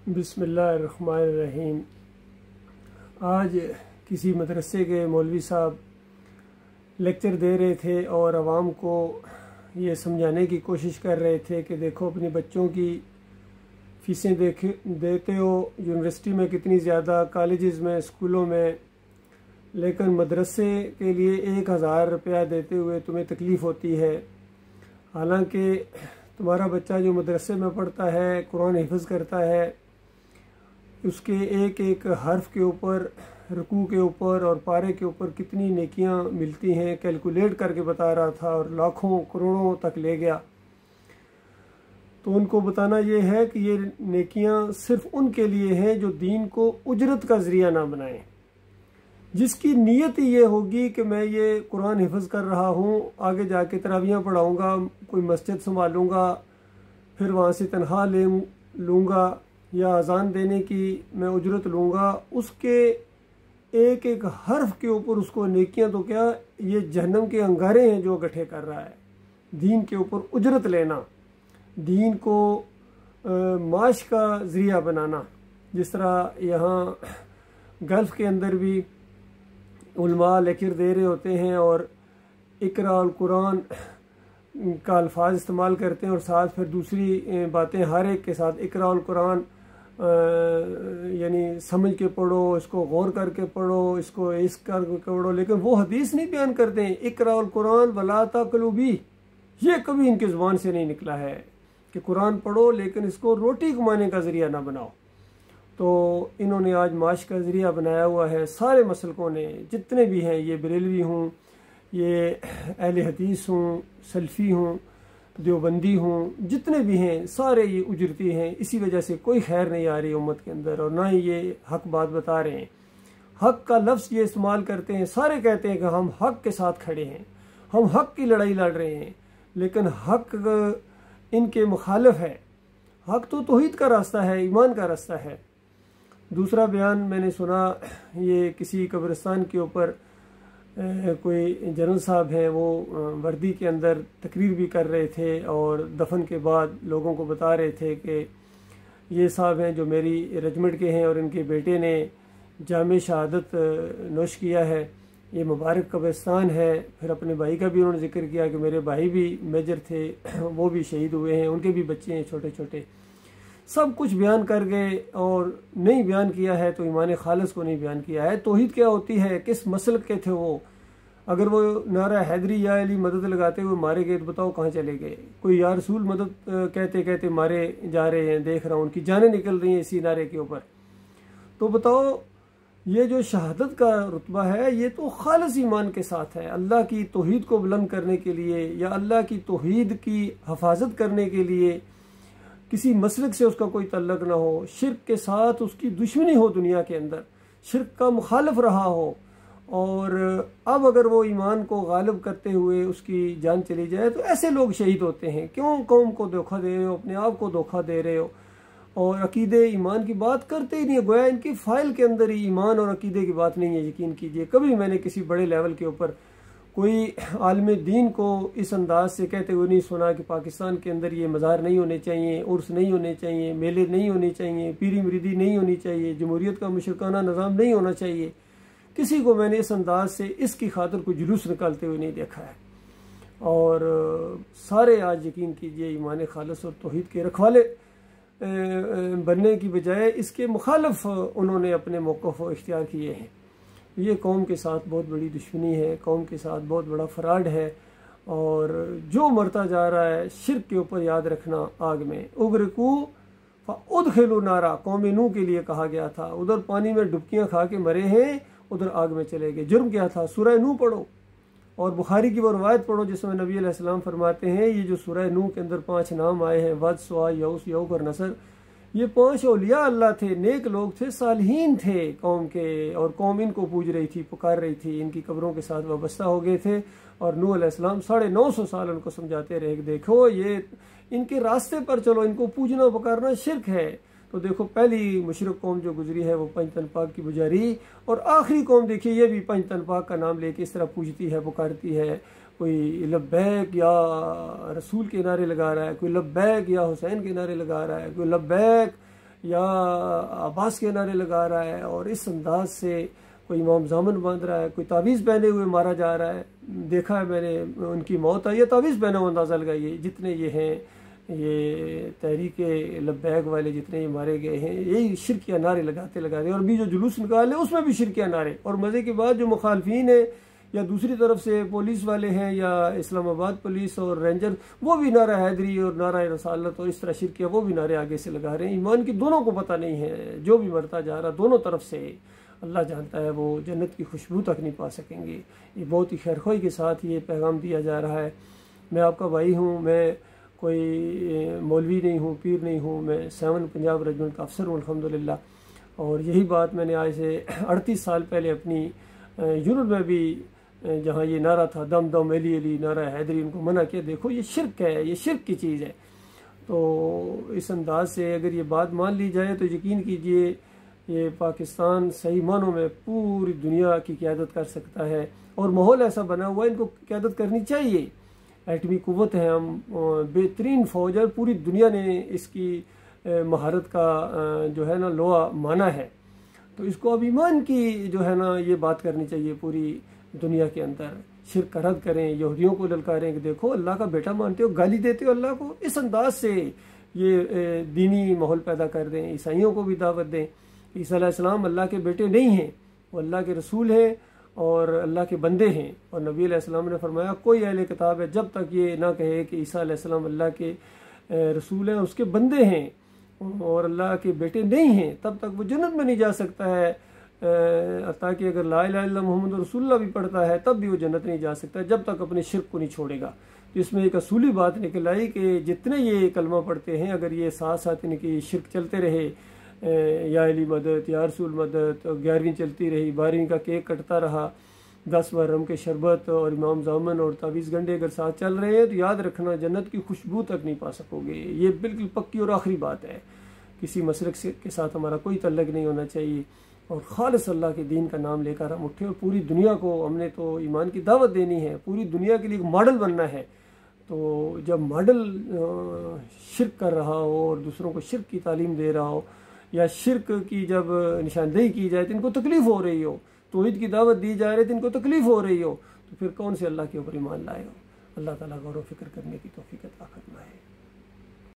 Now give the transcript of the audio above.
बिस्मिल्लाहिर्रहमानिर्रहीम। आज किसी मदरसे के मौलवी साहब लेक्चर दे रहे थे और आवाम को ये समझाने की कोशिश कर रहे थे कि देखो अपने बच्चों की फ़ीसें देते हो यूनिवर्सिटी में कितनी ज़्यादा, कॉलेजेस में, स्कूलों में, लेकिन मदरसे के लिए 1000 रुपया देते हुए तुम्हें तकलीफ़ होती है। हालांकि तुम्हारा बच्चा जो मदरसे में पढ़ता है, कुरान हिफ्ज़ करता है, उसके एक एक हर्फ के ऊपर, रुकू के ऊपर और पारे के ऊपर कितनी नेकियां मिलती हैं, कैलकुलेट करके बता रहा था और लाखों करोड़ों तक ले गया। तो उनको बताना ये है कि ये नेकियां सिर्फ उनके लिए हैं जो दीन को उजरत का ज़रिया ना बनाएं, जिसकी नीयत ये होगी कि मैं ये कुरान हिफ्ज़ कर रहा हूँ, आगे जाके तरावियाँ पढ़ाऊँगा, कोई मस्जिद संभालूँगा, फिर वहाँ से तनख्वाह ले लूँगा या अजान देने की मैं उजरत लूँगा। उसके एक एक हर्फ के ऊपर उसको नेकियां तो क्या, ये जहन्नम के अंगारे हैं जो इकट्ठे कर रहा है। दीन के ऊपर उजरत लेना, दीन को माश का ज़रिया बनाना। जिस तरह यहाँ गल्फ़ के अंदर भी उलमा लेक्चर दे रहे होते हैं और इकरा अल कुरान का अल्फाज इस्तेमाल करते हैं और साथ फिर दूसरी बातें हर एक के साथ इकरा अल कुरान यानी समझ के पढ़ो, इसको गौर करके पढ़ो, इसको इस करके पढ़ो, लेकिन वो हदीस नहीं बयान करते हैं इकरा अल कुरान वला ताकुलू भी। ये कभी इनकी ज़ुबान से नहीं निकला है कि कुरान पढ़ो लेकिन इसको रोटी कमाने का ज़रिया ना बनाओ। तो इन्होंने आज माश का ज़रिया बनाया हुआ है। सारे मसलकों ने जितने भी हैं, ये बरेलवी हूँ, ये अहले हदीस हूँ, सल्फ़ी हूँ, देवबंदी हूँ, जितने भी हैं सारे ये उजरती हैं। इसी वजह से कोई खैर नहीं आ रही उम्मत के अंदर और ना ही ये हक बात बता रहे हैं। हक का लफ्ज़ ये इस्तेमाल करते हैं, सारे कहते हैं कि हम हक के साथ खड़े हैं, हम हक की लड़ाई लड़ रहे हैं, लेकिन हक इनके मुखालिफ है। हक तो तौहीद का रास्ता है, ईमान का रास्ता है। दूसरा बयान मैंने सुना, ये किसी कब्रिस्तान के ऊपर कोई जनरल साहब हैं, वो वर्दी के अंदर तकरीर भी कर रहे थे और दफन के बाद लोगों को बता रहे थे कि ये साहब हैं जो मेरी रेजिमेंट के हैं और इनके बेटे ने जामे शहादत नोश किया है, ये मुबारक कब्रिस्तान है। फिर अपने भाई का भी उन्होंने जिक्र किया कि मेरे भाई भी मेजर थे, वो भी शहीद हुए हैं, उनके भी बच्चे हैं छोटे छोटे। सब कुछ बयान कर गए और नहीं बयान किया है तो ईमान खालिस को नहीं बयान किया है। तौहीद क्या होती है, किस मसलक के थे वो। अगर वो नारा हैदरी या अली मदद लगाते हुए मारे गए तो बताओ कहाँ चले गए। कोई या रसूल मदद कहते कहते मारे जा रहे हैं, देख रहा हूँ उनकी जानें निकल रही हैं इसी नारे के ऊपर। तो बताओ ये जो शहादत का रुतबा है ये तो खालिस ईमान के साथ है। अल्लाह की तौहीद को बुलंद करने के लिए या अल्लाह की तौहीद की हफाजत करने के लिए, किसी मसलक से उसका कोई तल्लक ना हो, शिर्क के साथ उसकी दुश्मनी हो, दुनिया के अंदर शिर्क का मुखालिफ रहा हो, और अब अगर वो ईमान को गालिब करते हुए उसकी जान चली जाए तो ऐसे लोग शहीद होते हैं। क्यों कौम को धोखा दे रहे हो, अपने आप को धोखा दे रहे हो और अकीदे ईमान की बात करते ही नहीं है। गोया इनकी फ़ाइल के अंदर ही ईमान और अकीदे की बात नहीं है। यकीन कीजिए कभी मैंने किसी बड़े लेवल के ऊपर कोई आलिम दीन को इस अंदाज से कहते हुए नहीं सुना कि पाकिस्तान के अंदर ये मज़ार नहीं होने चाहिए, उर्स नहीं होने चाहिए, मेले नहीं होने चाहिए, पीरी मुरीदी नहीं होनी चाहिए, जमहूरियत का मुशरकाना निज़ाम नहीं होना चाहिए। किसी को मैंने इस अंदाज से इसकी खातिर कोई जुलूस निकालते हुए नहीं देखा है। और सारे आज यकीन कीजिए ईमान खालिस और तौहीद के रखवाले बनने की बजाय इसके मुखालिफ उन्होंने अपने मौक़िफ़ इख्तियार किए हैं। ये कौम के साथ बहुत बड़ी दुश्मनी है, कौम के साथ बहुत बड़ा फ्रॉड है और जो मरता जा रहा है शिर्क के ऊपर याद रखना आग में। उगरकू उदखिलू नारा कौम नूह के लिए कहा गया था, उधर पानी में डुबकियां खा के मरे हैं, उधर आग में चले गए। जुर्म क्या था? सूरह नूह पढ़ो और बुखारी की वो रवायत पढ़ो जिसमें नबी अलैहिस्सलाम फरमाते हैं ये जो सूरह नूह के अंदर 5 नाम आए हैं, वद, सुआ, यऊस, यऊक और नसर, ये 5 औलिया अल्लाह थे, नेक लोग थे, सालिहीन थे कौम के, और कौम इनको पूज रही थी, पुकार रही थी, इनकी कब्रों के साथ वाबस्ता हो गए थे। और नूह अलैहिस्सलाम 950 साल उनको समझाते रहे, देखो ये इनके रास्ते पर चलो, इनको पूजना पुकारना शिर्क है। तो देखो पहली मुशरिक कौम जो गुजरी है वो पंच तन पाक की पुजारी, और आखिरी कौम देखिए ये भी पंच तन पाक का नाम लेके इस तरह पूजती है, पुकारती है। कोई लब्बैक या रसूल के नारे लगा रहा है, कोई लब्बैक या हुसैन के नारे लगा रहा है, कोई लब्बैक या अब्बास के नारे लगा रहा है और इस अंदाज से कोई इमाम ज़ामन बांध रहा है, कोई तावीज़ पहने हुए मारा जा रहा है। देखा है मैंने, उनकी मौत आई है तावीज़ पहने हुए, अंदाज़ा लगाइए जितने ये हैं, ये तहरीक लब्बैक वाले जितने ये मारे गए हैं, यही शिरकिया नारे लगाते लगाते, और भी जो जुलूस निकाले उसमें भी शिरकिया नारे। और मज़े की बात, जो मुखालफीन है या दूसरी तरफ से पुलिस वाले हैं या इस्लामाबाद पुलिस और रेंजर, वो भी नारा हैदरी और नारा रसालत और इस तरह शिरकिया वो भी नारे आगे से लगा रहे हैं। ईमान की दोनों को पता नहीं है, जो भी मरता जा रहा दोनों तरफ से अल्लाह जानता है, वो जन्नत की खुशबू तक नहीं पा सकेंगे। ये बहुत ही खैरख्वाही के साथ ये पैगाम दिया जा रहा है। मैं आपका भाई हूँ, मैं कोई मौलवी नहीं हूँ, पीर नहीं हूँ, मैं 7 पंजाब रेजिमेंट का अफसर हूँ अल्हम्दुलिल्लाह। और यही बात मैंने आज से 38 साल पहले अपनी यूनिट में भी, जहाँ ये नारा था दम दम अली अली नारा हैदरी, उनको मना किया, देखो ये शिरक है, ये शिरक की चीज़ है। तो इस अंदाज से अगर ये बात मान ली जाए तो यकीन कीजिए ये पाकिस्तान सही मानों में पूरी दुनिया की क़यादत कर सकता है। और माहौल ऐसा बना हुआ है, इनको क़यादत करनी चाहिए। एटमी कुव्वत है हम, बेहतरीन फ़ौज है, पूरी दुनिया ने इसकी महारत का जो है ना लोहा माना है। तो इसको अब ईमान की जो है ना ये बात करनी चाहिए पूरी दुनिया के अंदर। शिरक का रद्द करें, यहूदियों को ललकारें कि देखो अल्लाह का बेटा मानते हो, गाली देते हो अल्लाह को, इस अंदाज से ये दीनी माहौल पैदा कर दें। ईसाइयों को भी दावत दें, ईसा अलैहिस्सलाम अल्लाह के बेटे नहीं हैं, वो अल्लाह के रसूल हैं और अल्लाह के बंदे हैं। और नबी अलैहिस्सलाम ने फरमाया कोई अहले किताब है जब तक ये ना कहे कि ईसा अलैहिस्सलाम अल्लाह के रसूल हैं, उसके बंदे हैं और अल्लाह के बेटे नहीं हैं, तब तक वो जन्नत में नहीं जा सकता है। ताकि अगर ला इलाहा इल्लल्लाह मुहम्मद रसूलुल्लाह भी पढ़ता है तब भी वो जन्नत नहीं जा सकता जब तक अपने शिरक को नहीं छोड़ेगा। तो इसमें एक असूली बात निकल आई कि जितने ये कलमा पढ़ते हैं, अगर ये साथ साथ इनकी शिरक चलते रहे, या अली मदद, या रसूल मदद, 11वीं चलती रही, 12वीं का केक कटता रहा, 10 रम के शरबत और इमाम ज़ामन और तावीज़ गंडे अगर साथ चल रहे हैं, तो याद रखना जन्नत की खुशबू तक नहीं पा सकोगे। ये बिल्कुल पक्की और आखिरी बात है। किसी मसलक के साथ हमारा कोई तल्लक नहीं होना चाहिए और खालिस अल्लाह के दीन का नाम लेकर हम उठे। और पूरी दुनिया को हमने तो ईमान की दावत देनी है, पूरी दुनिया के लिए एक मॉडल बनना है। तो जब मॉडल शिरक कर रहा हो और दूसरों को शिरक की तालीम दे रहा हो, या शिरक की जब निशानदेही की जाए तो इनको तकलीफ़ हो रही हो, तौहीद की दावत दी जा रही है तो इनको तकलीफ़ हो रही हो, तो फिर कौन से अल्लाह के ऊपर ईमान लाए हो। अल्लाह ताला गौर व फिक्र करने की तौफीक अता फरमाए।